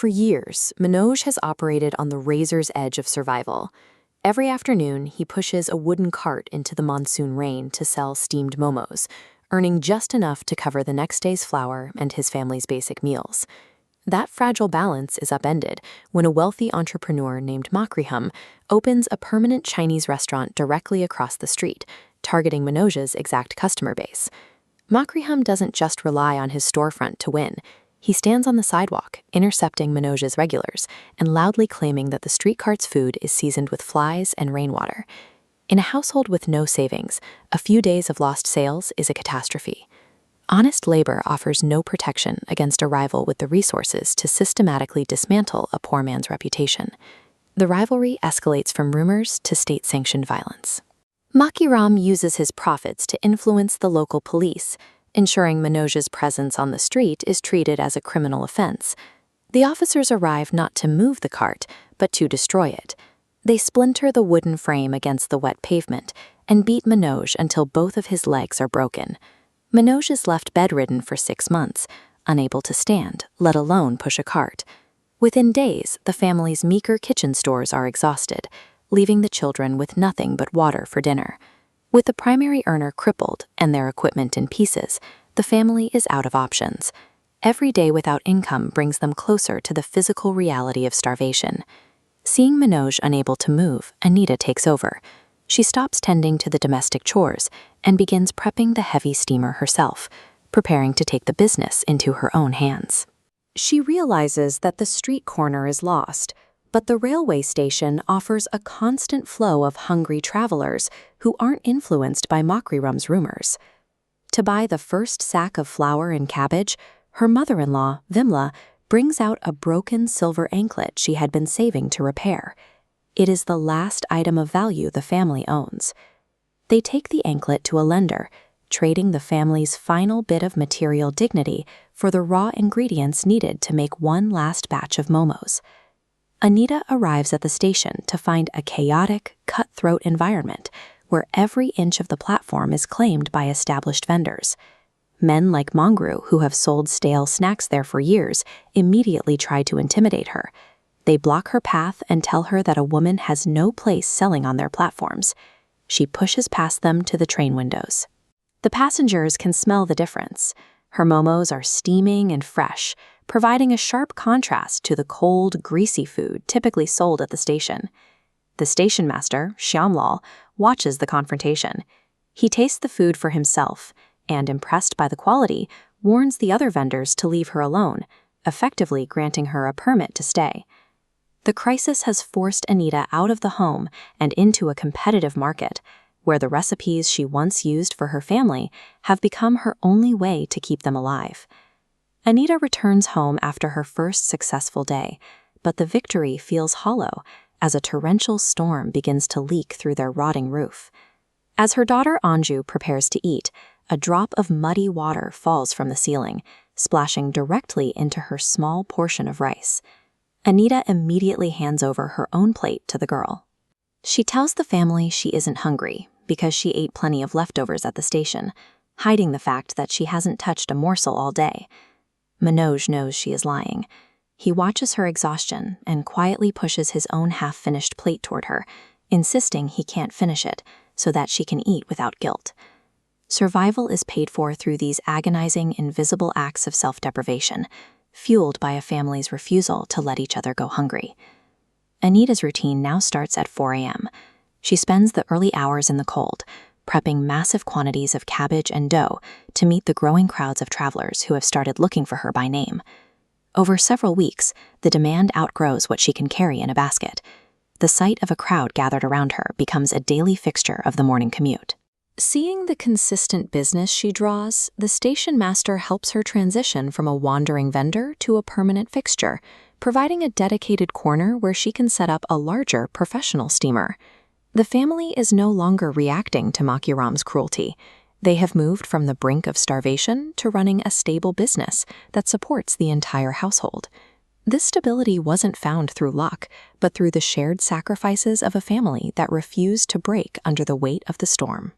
For years, Manoj has operated on the razor's edge of survival. Every afternoon, he pushes a wooden cart into the monsoon rain to sell steamed momos, earning just enough to cover the next day's flour and his family's basic meals. That fragile balance is upended when a wealthy entrepreneur named Makriham opens a permanent Chinese restaurant directly across the street, targeting Manoj's exact customer base. Makriham doesn't just rely on his storefront to win. He stands on the sidewalk, intercepting Manoj's regulars and loudly claiming that the street cart's food is seasoned with flies and rainwater. In a household with no savings, a few days of lost sales is a catastrophe. Honest labor offers no protection against a rival with the resources to systematically dismantle a poor man's reputation. The rivalry escalates from rumors to state-sanctioned violence. Makiram uses his profits to influence the local police, ensuring Manoj's presence on the street is treated as a criminal offense. The officers arrive not to move the cart, but to destroy it. They splinter the wooden frame against the wet pavement and beat Manoj until both of his legs are broken. Manoj is left bedridden for 6 months, unable to stand, let alone push a cart. Within days, the family's meager kitchen stores are exhausted, leaving the children with nothing but water for dinner. With the primary earner crippled and their equipment in pieces, the family is out of options. Every day without income brings them closer to the physical reality of starvation. Seeing Manoj unable to move, Anita takes over. She stops tending to the domestic chores and begins prepping the heavy steamer herself, preparing to take the business into her own hands. She realizes that the street corner is lost, but the railway station offers a constant flow of hungry travelers who aren't influenced by Makriram's rumors. To buy the first sack of flour and cabbage, her mother-in-law, Vimla, brings out a broken silver anklet she had been saving to repair. It is the last item of value the family owns. They take the anklet to a lender, trading the family's final bit of material dignity for the raw ingredients needed to make one last batch of momos. Anita arrives at the station to find a chaotic, cutthroat environment where every inch of the platform is claimed by established vendors. Men like Mongru, who have sold stale snacks there for years, immediately try to intimidate her. They block her path and tell her that a woman has no place selling on their platforms. She pushes past them to the train windows. The passengers can smell the difference. Her momos are steaming and fresh, providing a sharp contrast to the cold, greasy food typically sold at the station. The station master, Shyamlal, watches the confrontation. He tastes the food for himself and, impressed by the quality, warns the other vendors to leave her alone, effectively granting her a permit to stay. The crisis has forced Anita out of the home and into a competitive market, where the recipes she once used for her family have become her only way to keep them alive. Anita returns home after her first successful day, but the victory feels hollow as a torrential storm begins to leak through their rotting roof. As her daughter Anju prepares to eat, a drop of muddy water falls from the ceiling, splashing directly into her small portion of rice. Anita immediately hands over her own plate to the girl. She tells the family she isn't hungry because she ate plenty of leftovers at the station, hiding the fact that she hasn't touched a morsel all day. Manoj knows she is lying. He watches her exhaustion and quietly pushes his own half-finished plate toward her, insisting he can't finish it so that she can eat without guilt. Survival is paid for through these agonizing, invisible acts of self-deprivation, fueled by a family's refusal to let each other go hungry. Anita's routine now starts at 4 a.m. She spends the early hours in the cold, prepping massive quantities of cabbage and dough to meet the growing crowds of travelers who have started looking for her by name. Over several weeks, the demand outgrows what she can carry in a basket. The sight of a crowd gathered around her becomes a daily fixture of the morning commute. Seeing the consistent business she draws, the station master helps her transition from a wandering vendor to a permanent fixture, providing a dedicated corner where she can set up a larger professional steamer. The family is no longer reacting to Makiram's cruelty. They have moved from the brink of starvation to running a stable business that supports the entire household. This stability wasn't found through luck, but through the shared sacrifices of a family that refused to break under the weight of the storm.